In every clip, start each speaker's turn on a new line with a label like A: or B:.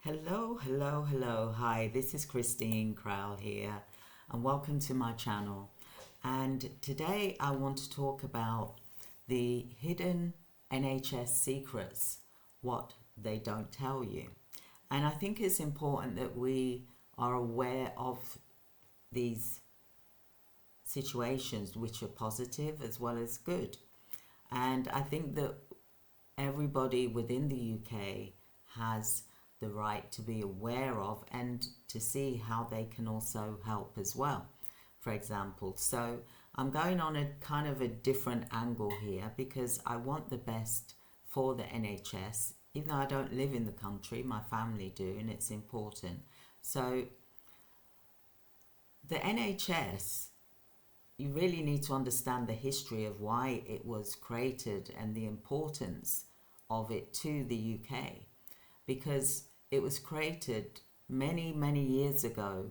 A: Hello, hello, hello. Hi, this is Christine Crowle here, and welcome to my channel. And today I want to talk about the hidden NHS secrets, what they don't tell you. And I think it's important that we are aware of these situations which are positive as well as good. And I think that everybody within the UK has the right to be aware of and to see how they can also help as well, for example. So I'm going on a kind of a different angle here because I want the best for the NHS. Even though I don't live in the country, my family do, and it's important. So the NHS, you really need to understand the history of why it was created and the importance of it to the UK, because it was created many, many years ago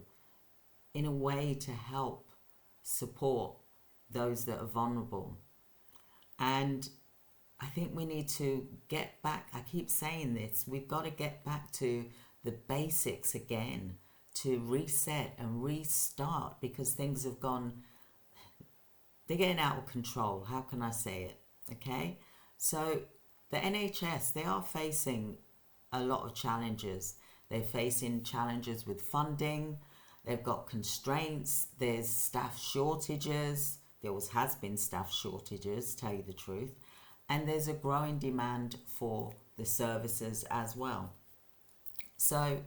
A: in a way to help support those that are vulnerable. And I think we need to get back, I keep saying this, we've got to get back to the basics again, to reset and restart, because things have gone, they're getting out of control. How can I say it? Okay? So the NHS, they are facing a lot of challenges. They're facing challenges with funding. They've got constraints. There's staff shortages. There always has been staff shortages, tell you the truth. And there's a growing demand for the services as well. So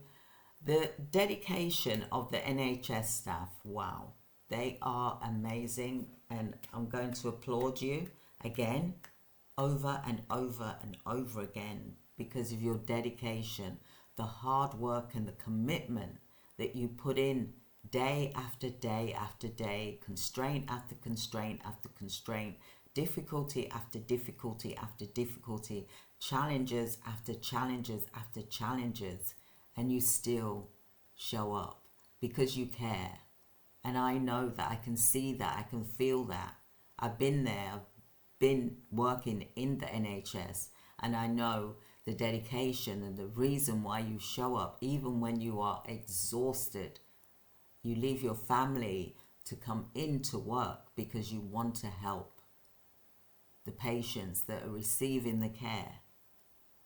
A: the dedication of the NHS staff, wow, they are amazing. And I'm going to applaud you again, over and over and over again, because of your dedication, the hard work and the commitment that you put in day after day after day, constraint after constraint after constraint, difficulty after difficulty after difficulty, challenges after challenges after challenges, and you still show up because you care. And I know that, I can see that, I can feel that. I've been there, I've been working in the NHS, and I know the dedication and the reason why you show up even when you are exhausted. You leave your family to come into work because you want to help the patients that are receiving the care.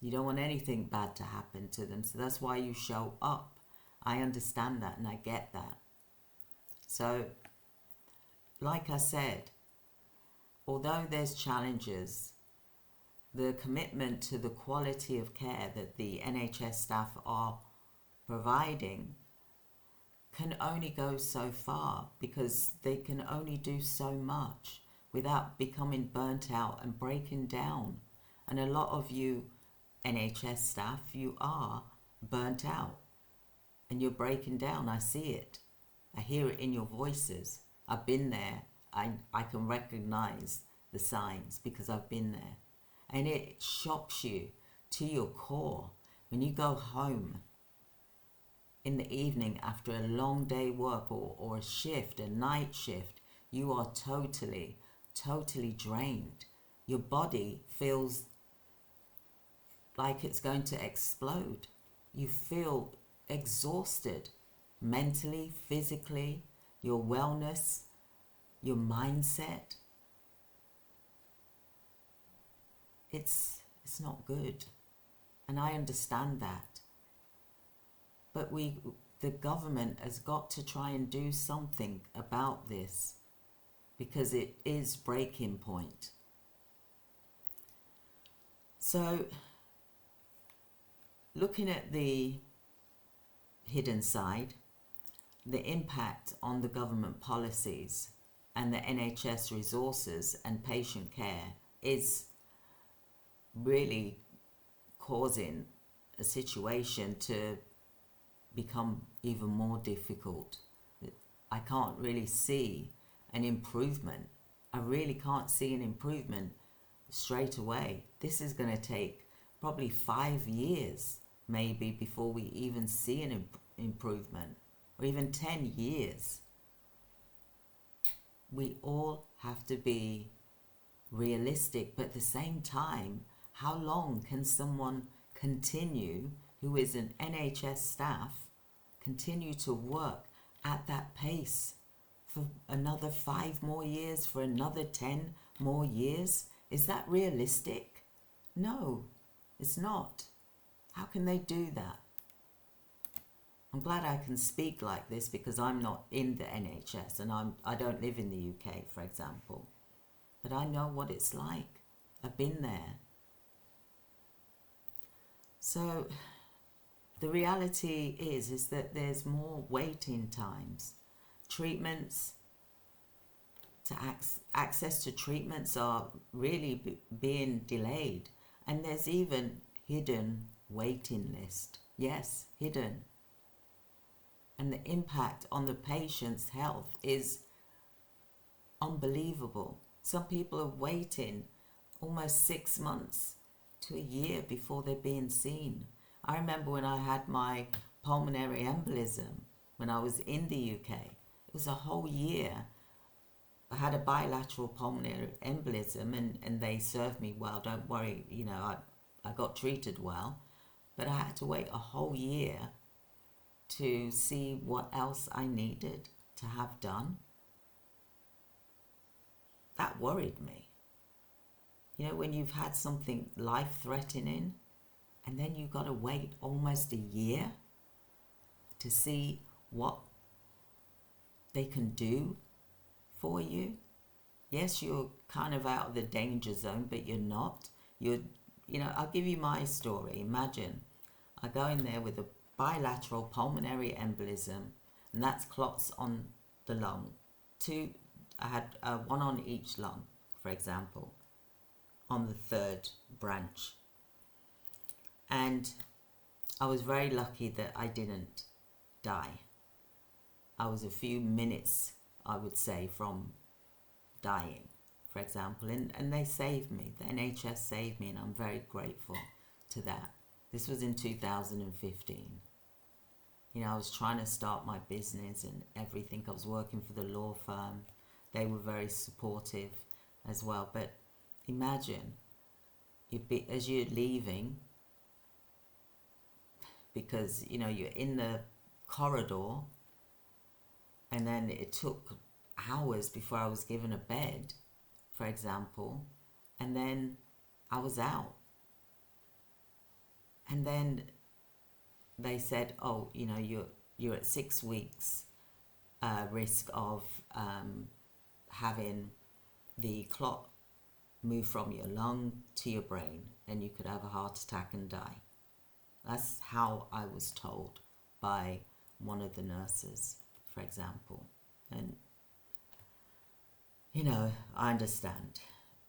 A: You don't want anything bad to happen to them, so that's why you show up. I understand that and I get that. So, like I said, although there's challenges, the commitment to the quality of care that the NHS staff are providing can only go so far, because they can only do so much without becoming burnt out and breaking down. And a lot of you NHS staff, you are burnt out and you're breaking down. I see it. I hear it in your voices. I've been there. I can recognize the signs because I've been there. And it shocks you to your core when you go home in the evening after a long day work or a shift, a night shift. You are totally drained. Your body feels like it's going to explode. You feel exhausted mentally, physically, your wellness, your mindset. It's not good, and I understand that. But the government has got to try and do something about this, because it is breaking point. So, looking at the hidden side, the impact on the government policies and the NHS resources and patient care is really causing a situation to become even more difficult. I can't really see an improvement. I really can't see an improvement straight away. This is going to take probably 5 years maybe before we even see an improvement, or even 10 years. We all have to be realistic, but at the same time, how long can someone continue who is an NHS staff, continue to work at that pace for another 5 more years, for another 10 more years? Is that realistic? No, it's not. How can they do that? I'm glad I can speak like this because I'm not in the NHS and I don't live in the UK, for example. But I know what it's like. I've been there. So the reality is that there's more waiting times. Treatments, access to treatments are really being delayed. And there's even hidden waiting list. Yes, hidden. And the impact on the patient's health is unbelievable. Some people are waiting almost 6 months to a year before they're being seen. I remember when I had my pulmonary embolism when I was in the UK. It was a whole year. I had a bilateral pulmonary embolism and they served me well. Don't worry, I got treated well. But I had to wait a whole year to see what else I needed to have done. That worried me. When you've had something life-threatening and then you've got to wait almost a year to see what they can do for you. Yes, you're kind of out of the danger zone, but you're not. I'll give you my story. Imagine I go in there with a bilateral pulmonary embolism, and that's clots on the lung. I had one on each lung, for example, on the 3rd branch. And I was very lucky that I didn't die. I was a few minutes, I would say, from dying, for example, and they saved me. The NHS saved me, and I'm very grateful to that. This was in 2015. I was trying to start my business and everything. I was working for the law firm. They were very supportive as well. But imagine, as you're leaving, because, you're in the corridor, and then it took hours before I was given a bed, for example, and then I was out. And then they said, oh, you're at 6 weeks risk of having the clot move from your lung to your brain, and you could have a heart attack and die. That's how I was told by one of the nurses, for example. And, I understand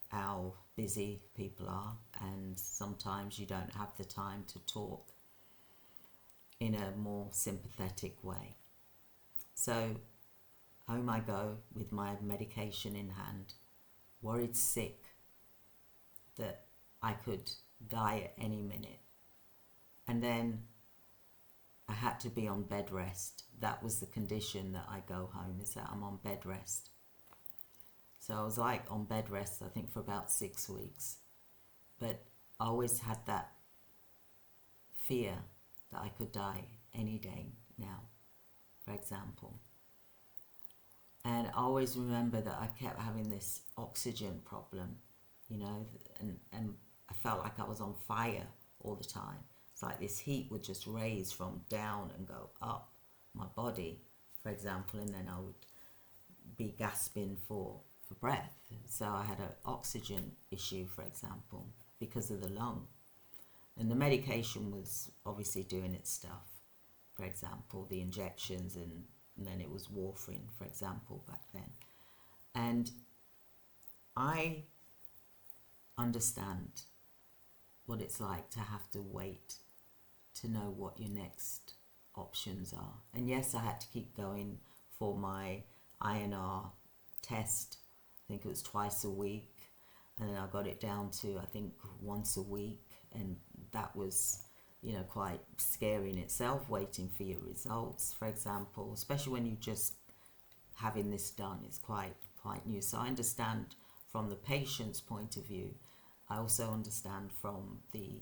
A: how busy people are, and sometimes you don't have the time to talk in a more sympathetic way. So home I go with my medication in hand, worried sick that I could die at any minute. And then I had to be on bed rest. That was the condition that I go home, is that I'm on bed rest. So I was on bed rest, I think, for about 6 weeks. But I always had that fear that I could die any day now, for example. And I always remember that I kept having this oxygen problem, and I felt like I was on fire all the time. It's like this heat would just raise from down and go up my body, for example, and then I would be gasping for breath. So I had an oxygen issue, for example, because of the lung. And the medication was obviously doing its stuff, for example, the injections, and then it was warfarin, for example, back then. And I understand what it's like to have to wait to know what your next options are. And yes, I had to keep going for my INR test. I think it was twice a week, and then I got it down to, I think, once a week, and that was, quite scary in itself, waiting for your results, for example, especially when you just having this done. It's quite new. So I understand from the patient's point of view. I also understand from the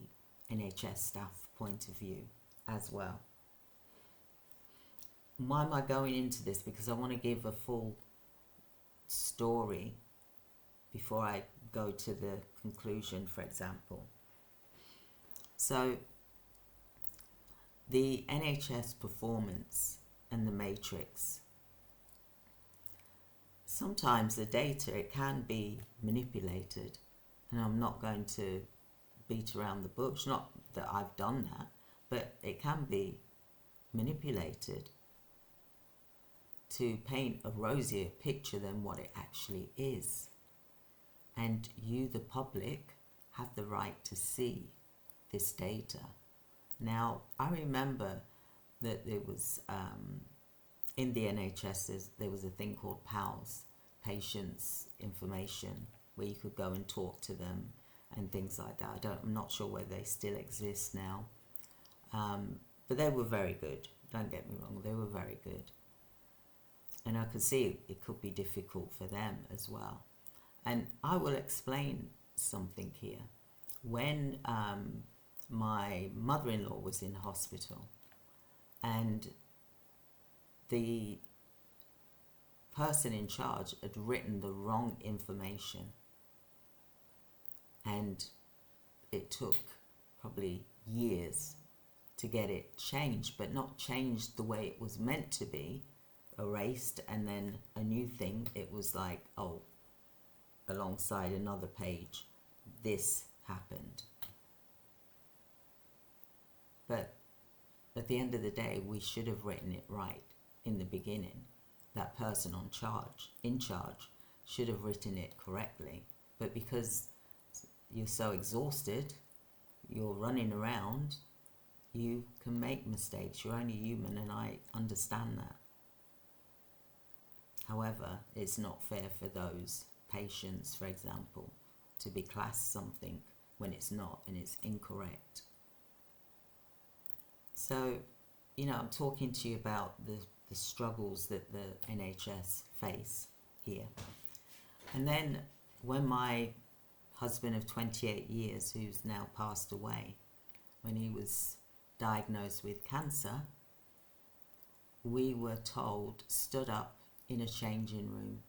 A: NHS staff point of view as well. Why am I going into this? Because I want to give a full story before I go to the conclusion, for example. So, the NHS performance and the matrix. Sometimes the data, it can be manipulated, and I'm not going to beat around the bush, not that I've done that, but it can be manipulated to paint a rosier picture than what it actually is. And you, the public, have the right to see this data. Now, I remember that there was, in the NHS, there was a thing called PALS, Patients Information, where you could go and talk to them and things like that. I'm not sure whether they still exist now. But they were very good. Don't get me wrong, they were very good. And I could see it could be difficult for them as well. And I will explain something here. When my mother-in-law was in hospital, and the person in charge had written the wrong information, and it took probably years to get it changed, but not changed the way it was meant to be, erased, and then a new thing. It was like, oh, alongside another page, this happened. But at the end of the day, we should have written it right in the beginning. That person in charge, should have written it correctly. But because you're so exhausted, you're running around, you can make mistakes. You're only human, and I understand that. However, it's not fair for those patients, for example, to be classed something when it's not, and it's incorrect. So, I'm talking to you about the struggles that the NHS face here. And then when my husband of 28 years, who's now passed away, when he was diagnosed with cancer, we were told, stood up in a changing room,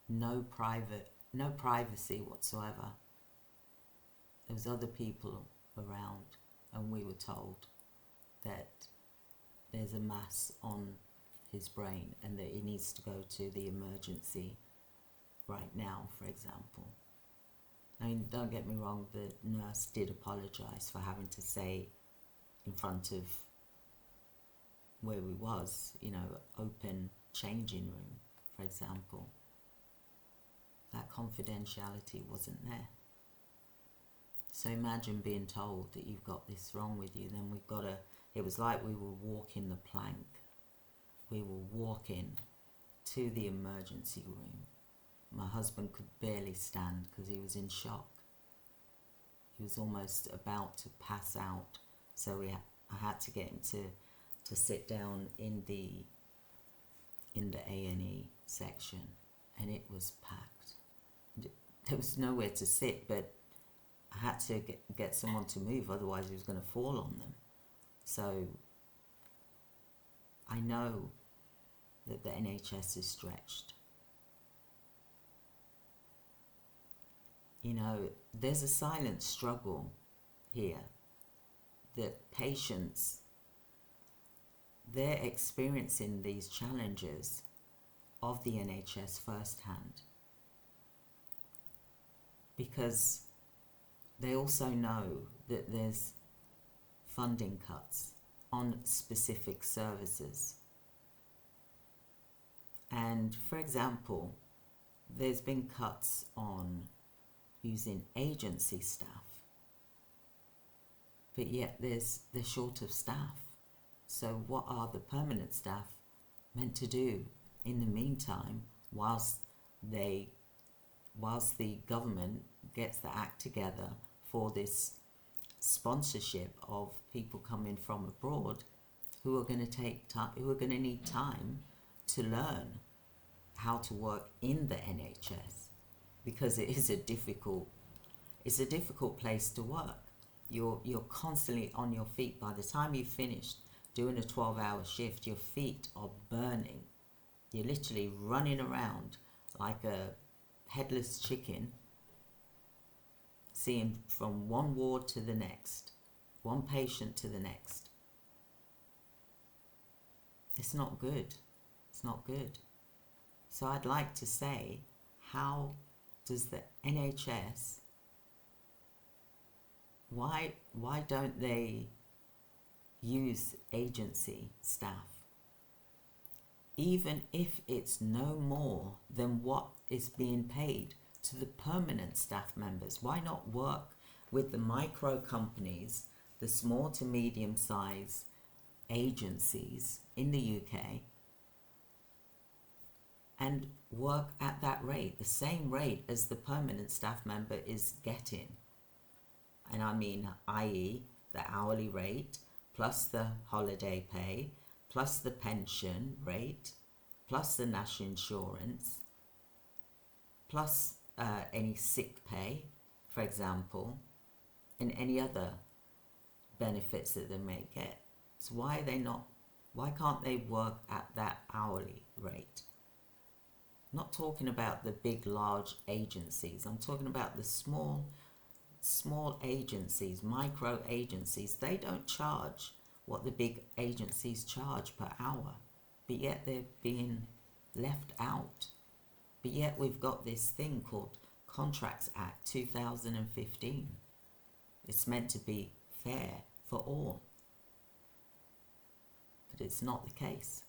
A: no privacy whatsoever. There was other people around, and we were told that there's a mass on his brain and that he needs to go to the emergency right now, for example. I mean, don't get me wrong, the nurse did apologise for having to say in front of where we was, open changing room, for example. That confidentiality wasn't there. So imagine being told that you've got this wrong with you. Then it was like we were walking the plank. We were walking to the emergency room. My husband could barely stand because he was in shock. He was almost about to pass out. So I had to get him to sit down in the A&E section, and it was packed. There was nowhere to sit, but I had to get someone to move, otherwise he was going to fall on them. So I know that the NHS is stretched. There's a silent struggle here that patients, they're experiencing these challenges of the NHS firsthand, because they also know that there's funding cuts on specific services. And for example, there's been cuts on using agency staff, but yet they're short of staff. So what are the permanent staff meant to do in the meantime whilst the government gets the act together for this sponsorship of people coming from abroad who are going to take time, who are going to need time to learn how to work in the NHS, because it is a difficult place to work. You're constantly on your feet. By the time you've finished doing a 12-hour shift, your feet are burning. You're literally running around like a headless chicken, seeing from one ward to the next, one patient to the next. It's not good. It's not good. So I'd like to say, how does the NHS, why don't they use agency staff? Even if it's no more than what is being paid to the permanent staff members, why not work with the micro companies, the small to medium size agencies in the UK, and work at that rate, the same rate as the permanent staff member is getting? And I mean, i.e., the hourly rate, plus the holiday pay, plus the pension rate, plus the national insurance, plus any sick pay, for example, and any other benefits that they may get. So why can't they work at that hourly rate? I'm not talking about the big, large agencies. I'm talking about the small agencies, micro agencies. They don't charge what the big agencies charge per hour, but yet they're being left out. But yet we've got this thing called Contracts Act 2015. It's meant to be fair for all, but it's not the case.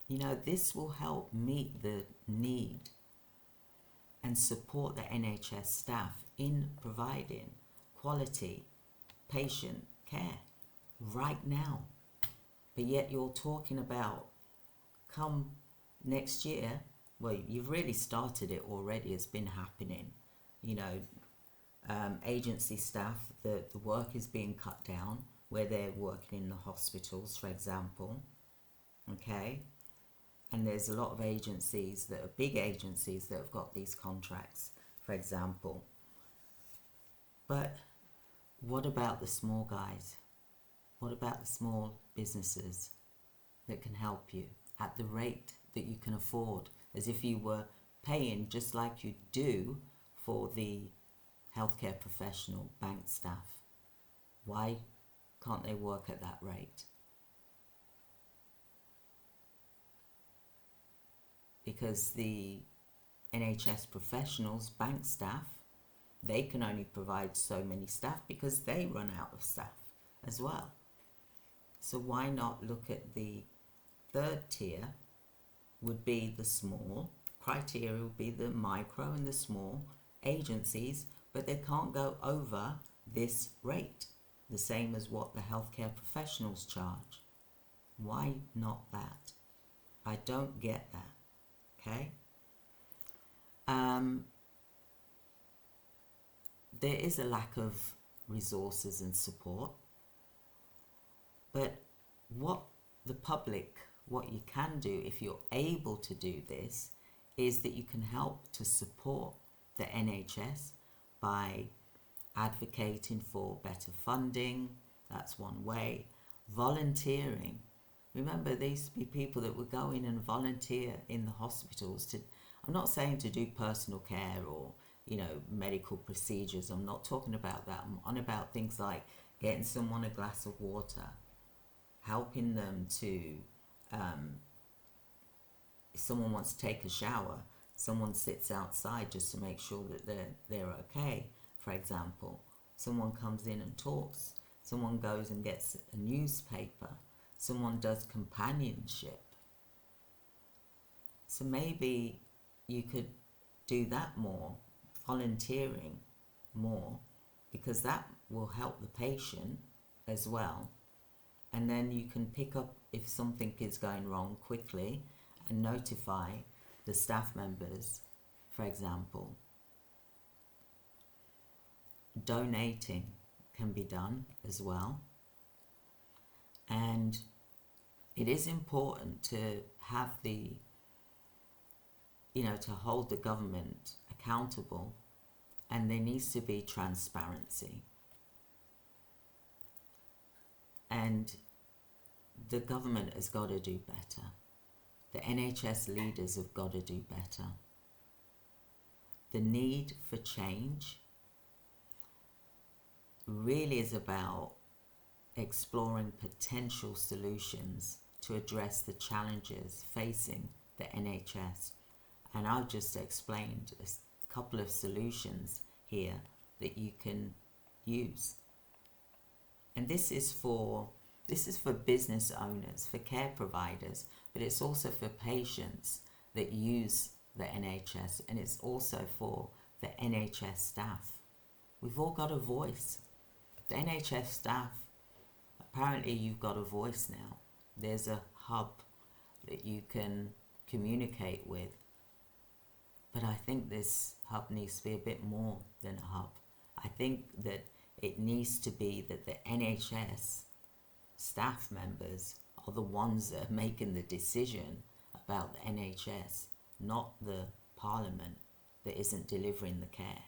A: You know, this will help meet the need and support the NHS staff in providing quality patient care right now. But yet you're talking about come next year, well, you've really started it already. It's been happening. You know, agency staff, the work is being cut down where they're working in the hospitals, for example. Okay? And there's a lot of agencies that are big agencies that have got these contracts, for example. But what about the small guys? What about the small businesses that can help you at the rate that you can afford, as if you were paying just like you do for the healthcare professional bank staff? Why can't they work at that rate? Because the NHS professionals, bank staff, they can only provide so many staff because they run out of staff as well. So why not look at the third tier, would be the small, criteria would be the micro and the small agencies, but they can't go over this rate, the same as what the healthcare professionals charge. Why not that? I don't get that. Okay? There is a lack of resources and support, but what you can do if you're able to do this is that you can help to support the NHS by advocating for better funding. That's one way. Volunteering. Remember, there used to be people that would go in and volunteer in the hospitals to, I'm not saying to do personal care or, you know, medical procedures. I'm not talking about that. I'm on about things like getting someone a glass of water, helping them to, if someone wants to take a shower, someone sits outside just to make sure that they're okay, for example. Someone comes in and talks. Someone goes and gets a newspaper. Someone does companionship. So maybe you could do that more, volunteering more, because that will help the patient as well. And then you can pick up if something is going wrong quickly and notify the staff members, for example. Donating can be done as well. And it is important to have to hold the government accountable and there needs to be transparency. And the government has got to do better. The NHS leaders have got to do better. The need for change really is about exploring potential solutions to address the challenges facing the NHS. And I've just explained a couple of solutions here that you can use. And this is for business owners, for care providers, but it's also for patients that use the NHS, and it's also for the NHS staff. We've all got a voice. The NHS staff, apparently you've got a voice now. There's a hub that you can communicate with. But I think this hub needs to be a bit more than a hub. I think that it needs to be that the NHS staff members are the ones that are making the decision about the NHS, not the Parliament that isn't delivering the care.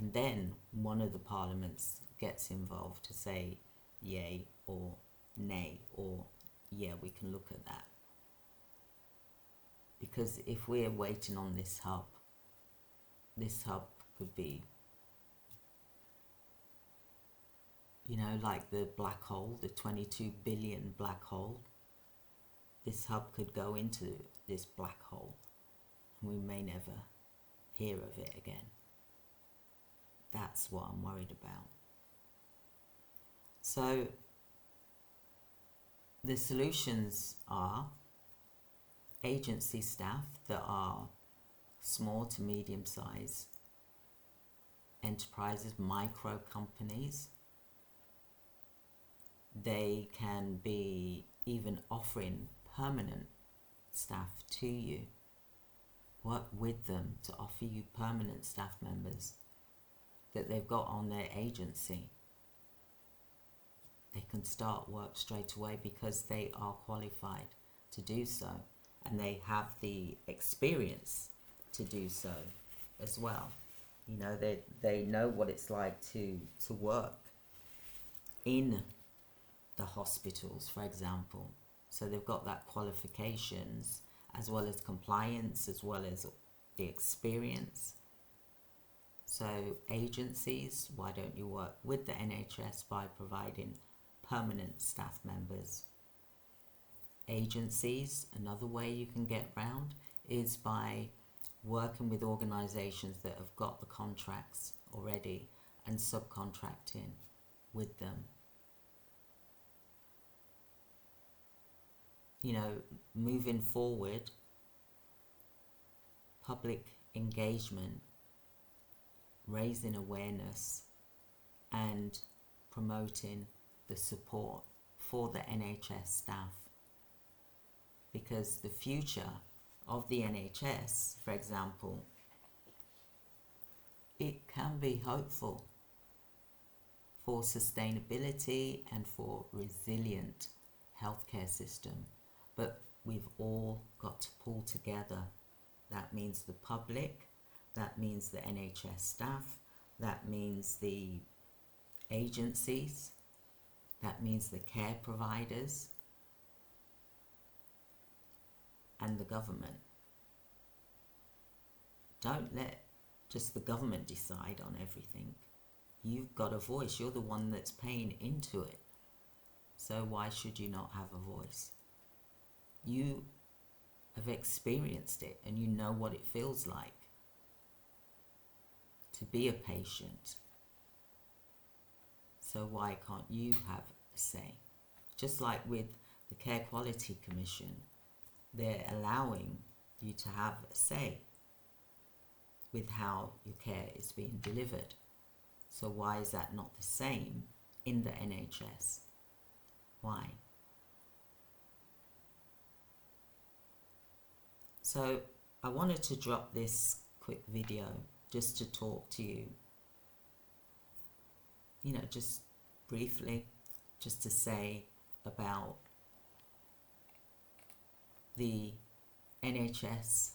A: And then one of the parliaments gets involved to say yay or nay, or yeah, we can look at that. Because if we're waiting on this hub could be, like the black hole, the 22 billion black hole. This hub could go into this black hole and we may never hear of it again. That's what I'm worried about. So the solutions are agency staff that are small to medium sized enterprises, micro companies. They can be even offering permanent staff to you. Work with them to offer you permanent staff members that they've got on their agency. They can start work straight away because they are qualified to do so, and they have the experience to do so as well. They know what it's like to work in the hospitals, for example. So they've got that qualifications as well as compliance, as well as the experience. So agencies, why don't you work with the NHS by providing permanent staff members? Agencies, another way you can get round is by working with organisations that have got the contracts already and subcontracting with them. Moving forward, public engagement, raising awareness and promoting the support for the NHS staff. Because the future of the NHS, for example, it can be hopeful for sustainability and for resilient healthcare system. But we've all got to pull together. That means the public, that means the NHS staff, that means the agencies, that means the care providers, and the government. Don't let just the government decide on everything. You've got a voice. You're the one that's paying into it. So why should you not have a voice? You have experienced it and you know what it feels like to be a patient. So why can't you have a say? Just like with the Care Quality Commission, they're allowing you to have a say with how your care is being delivered. So why is that not the same in the NHS? Why? So I wanted to drop this quick video just to talk to you, just briefly, just to say about the NHS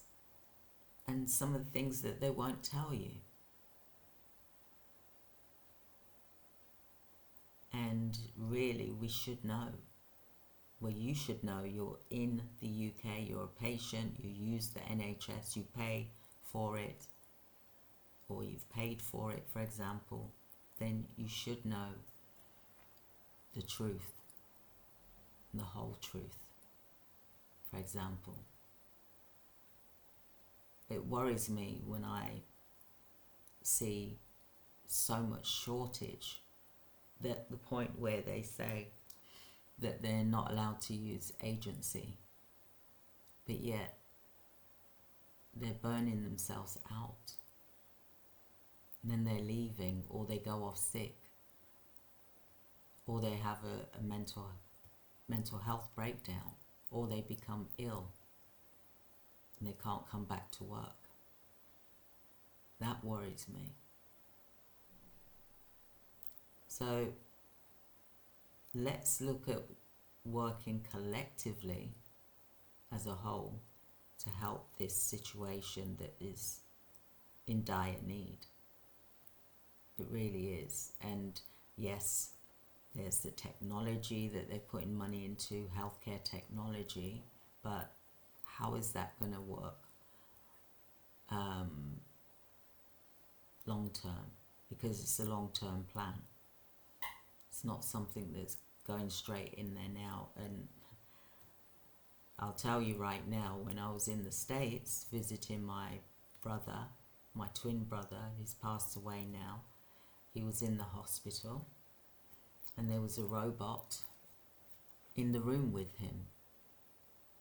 A: and some of the things that they won't tell you. And really, we should know. Well, you should know you're in the UK, you're a patient, you use the NHS, you pay for it, or you've paid for it, for example, then you should know the truth, the whole truth, for example. It worries me when I see so much shortage, that the point where they say that they're not allowed to use agency, but yet they're burning themselves out, and then they're leaving, or they go off sick, or they have a mental health breakdown, or they become ill and they can't come back to work. That worries me. So let's look at working collectively as a whole to help this situation that is in dire need. It really is. And yes, there's the technology that they're putting money into, healthcare technology, but how is that going to work long term? Because it's a long term plan. It's not something that's going straight in there now. And I'll tell you right now, when I was in the States visiting my brother, my twin brother, who's passed away now, he was in the hospital, and there was a robot in the room with him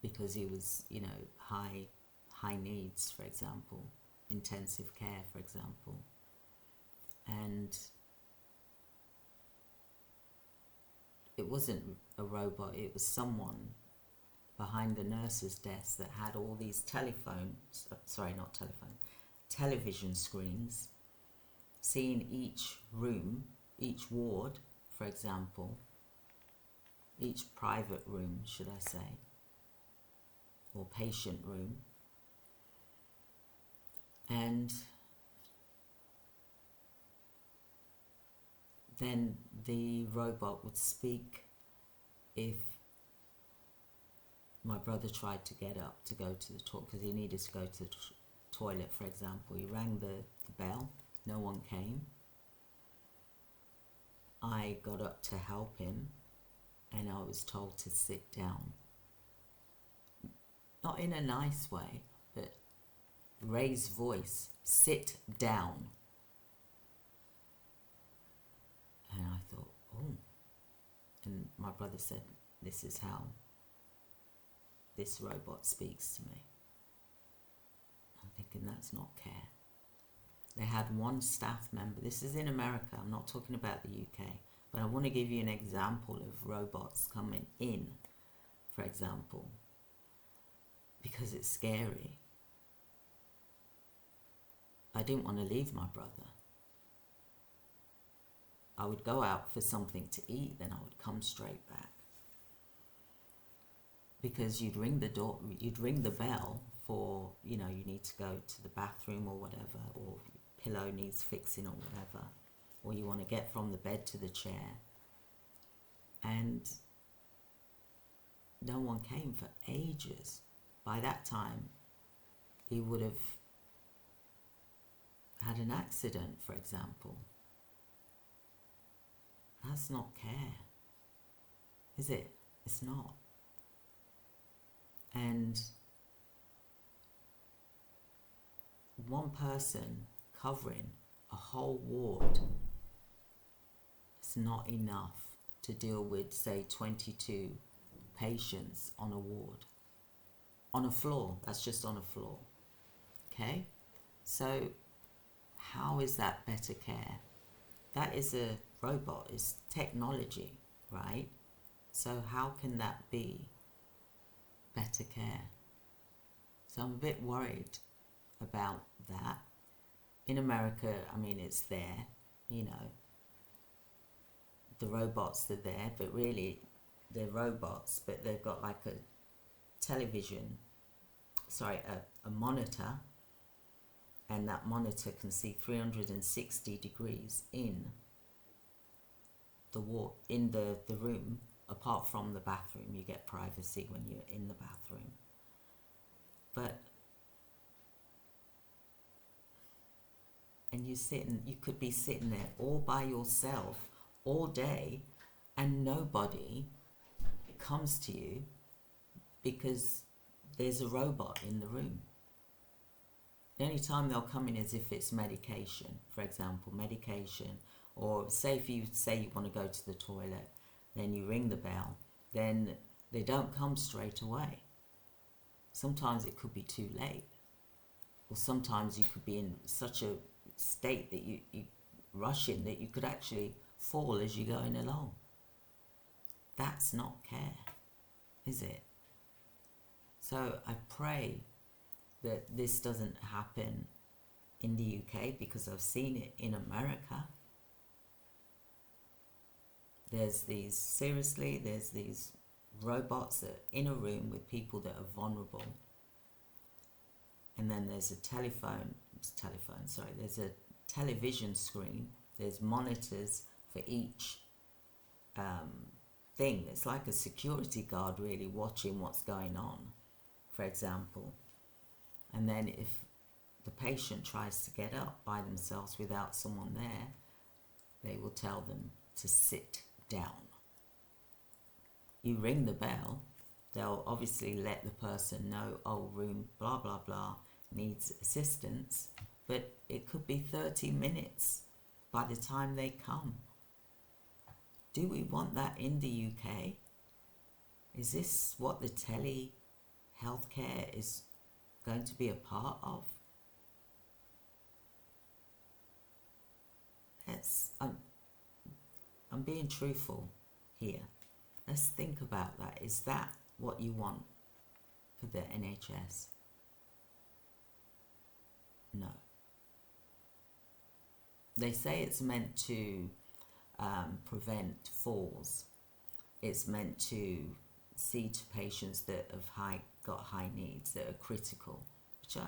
A: because he was, high needs, for example, intensive care, for example. And it wasn't a robot, it was someone behind the nurse's desk that had all these television screens, seeing each room, each ward, for example, each private room, should I say, or patient room. And then the robot would speak if my brother tried to get up to go to the toilet, because he needed to go to the toilet, for example. He rang the bell, no one came. I got up to help him, and I was told to sit down. Not in a nice way, but raised voice, sit down. And I thought, oh. And my brother said, this is how this robot speaks to me. I'm thinking, that's not care. They had one staff member, this is in America, I'm not talking about the UK, but I want to give you an example of robots coming in, for example, because it's scary. I didn't want to leave my brother. I would go out for something to eat, then I would come straight back. Because you'd ring the bell for, you need to go to the bathroom or whatever, or pillow needs fixing or whatever, or you want to get from the bed to the chair. And no one came for ages. By that time, he would have had an accident, for example. That's not care, is it? It's not. And one person covering a whole ward is not enough to deal with, say, 22 patients on a ward. On a floor, that's just on a floor. Okay? So how is that better care? That is a robot, it's technology, right? So how can that be better care? So I'm a bit worried about that. In America, it's there, the robots are there, but really they're robots, but they've got like a monitor, and that monitor can see 360 degrees in the wall in the room. Apart from the bathroom, you get privacy when you're in the bathroom. But and you could be sitting there all by yourself all day, and nobody comes to you because there's a robot in the room. The only time they'll come in is if it's medication, for example, medication, or say if you say you want to go to the toilet, then you ring the bell, then they don't come straight away. Sometimes it could be too late, or sometimes you could be in such a state that you rush in that you could actually fall as you're going along. That's not care, is it? So I pray that this doesn't happen in the UK, because I've seen it in America. There's these robots that are in a room with people that are vulnerable. And then there's a there's a television screen, there's monitors for each thing. It's like a security guard really watching what's going on, for example. And then if the patient tries to get up by themselves without someone there, they will tell them to sit down. You ring the bell, they'll obviously let the person know, oh, room blah blah blah needs assistance, but it could be 30 minutes by the time they come. Do we want that in the UK? Is this what the tele-healthcare is going to be a part of? I'm being truthful here. Let's think about that. Is that what you want for the NHS? No. They say it's meant to prevent falls. It's meant to see to patients that have got high needs, that are critical. Which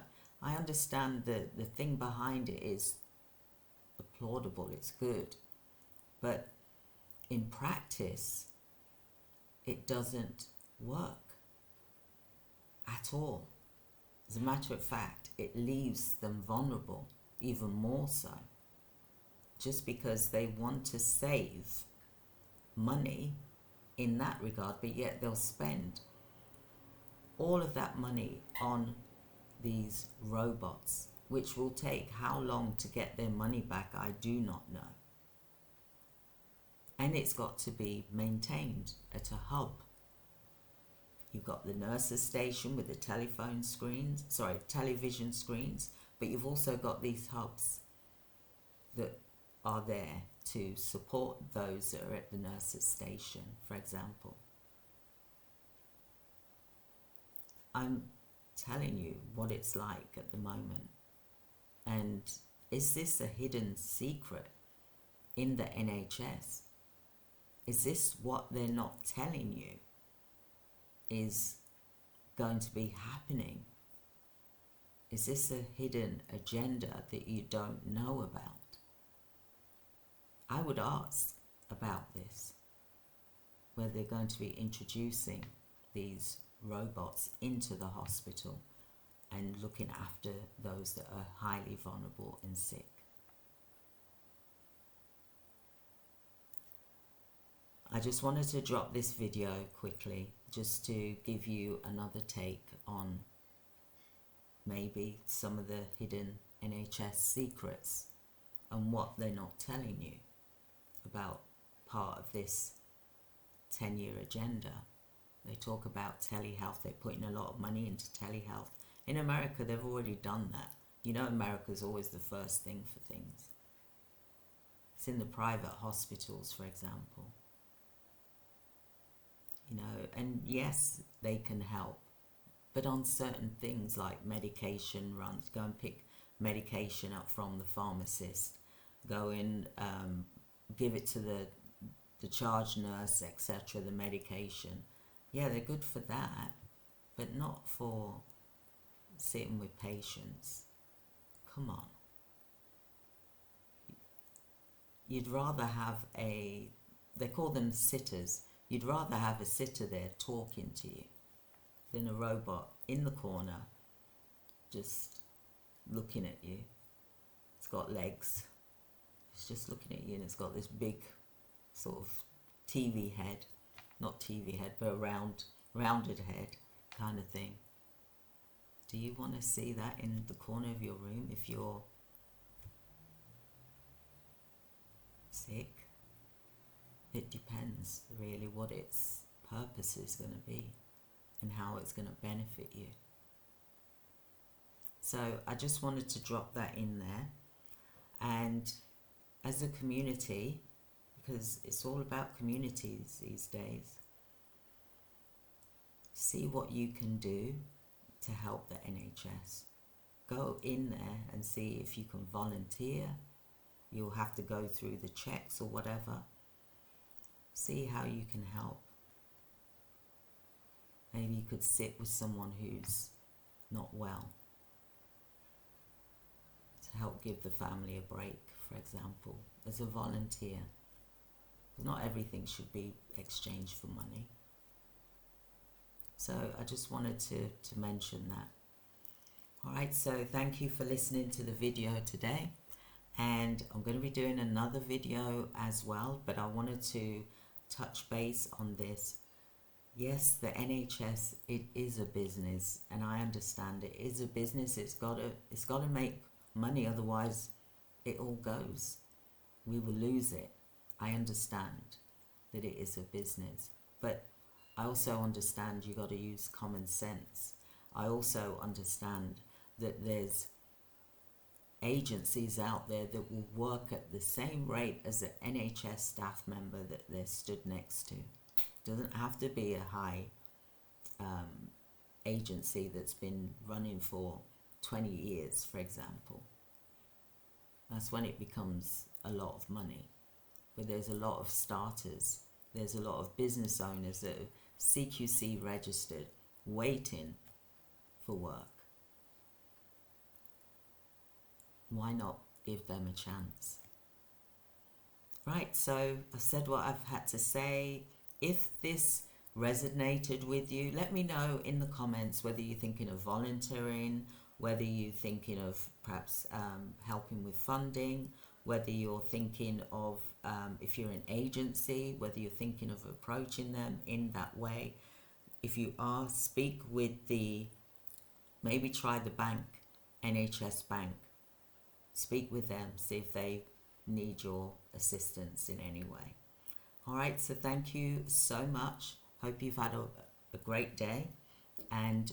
A: I understand the thing behind it is applaudable, it's good. But in practice, it doesn't work at all. As a matter of fact, it leaves them vulnerable, even more so, just because they want to save money in that regard, but yet they'll spend all of that money on these robots, which will take how long to get their money back, I do not know. And it's got to be maintained at a hub. You've got the nurses station with the television screens, but you've also got these hubs that are there to support those that are at the nurses station, for example. I'm telling you what it's like at the moment. And is this a hidden secret in the NHS? Is this what they're not telling you is going to be happening? Is this a hidden agenda that you don't know about? I would ask about this, where they're going to be introducing these robots into the hospital and looking after those that are highly vulnerable and sick. I just wanted to drop this video quickly just to give you another take on maybe some of the hidden NHS secrets and what they're not telling you about part of this 10-year agenda. They talk about telehealth, they're putting a lot of money into telehealth. In America, they've already done that. You know, America's always the first thing for things. It's in the private hospitals, for example. You know, and yes, they can help, but on certain things like medication runs, go and pick medication up from the pharmacist, go and give it to the charge nurse, etc., the medication. Yeah, they're good for that, but not for sitting with patients. Come on. You'd rather have a they call them sitters. You'd rather have a sitter there talking to you than a robot in the corner just looking at you. It's got legs. It's just looking at you, and it's got this big sort of TV head. Not TV head, but a rounded head kind of thing. Do you want to see that in the corner of your room if you're sick? It depends really what its purpose is going to be and how it's going to benefit you. So I just wanted to drop that in there. And as a community, because it's all about communities these days, see what you can do to help the NHS. Go in there and see if you can volunteer. You'll have to go through the checks or whatever. See how you can help. Maybe you could sit with someone who's not well to help give the family a break, for example, as a volunteer. Not everything should be exchanged for money. So I just wanted to mention that. Alright, so thank you for listening to the video today. And I'm going to be doing another video as well, but I wanted to touch base on this. Yes, the NHS, it is a business, and I understand it is a business. It's got to make money, otherwise it all goes. We will lose it. I understand that it is a business, but I also understand you got to use common sense. I also understand that there's agencies out there that will work at the same rate as an NHS staff member that they're stood next to. Doesn't have to be a high agency that's been running for 20 years, for example. That's when it becomes a lot of money. But there's a lot of starters. There's a lot of business owners that are CQC registered, waiting for work. Why not give them a chance? Right, so I've said what I've had to say. If this resonated with you, let me know in the comments whether you're thinking of volunteering, whether you're thinking of perhaps helping with funding, whether you're thinking of, if you're an agency, whether you're thinking of approaching them in that way. If you are, speak with maybe try the bank, NHS Bank. Speak with them, see if they need your assistance in any way. Alright, so thank you so much. Hope you've had a great day. And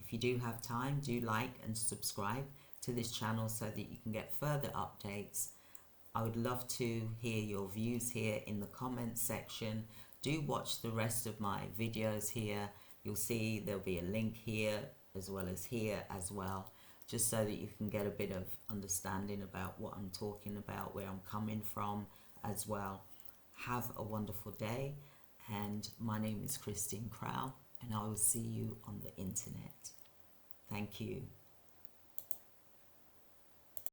A: if you do have time, do like and subscribe to this channel so that you can get further updates. I would love to hear your views here in the comments section. Do watch the rest of my videos here. You'll see there'll be a link here as well as here as well, just so that you can get a bit of understanding about what I'm talking about, where I'm coming from as well. Have a wonderful day, and my name is Christine Crowle, and I will see you on the internet. Thank you.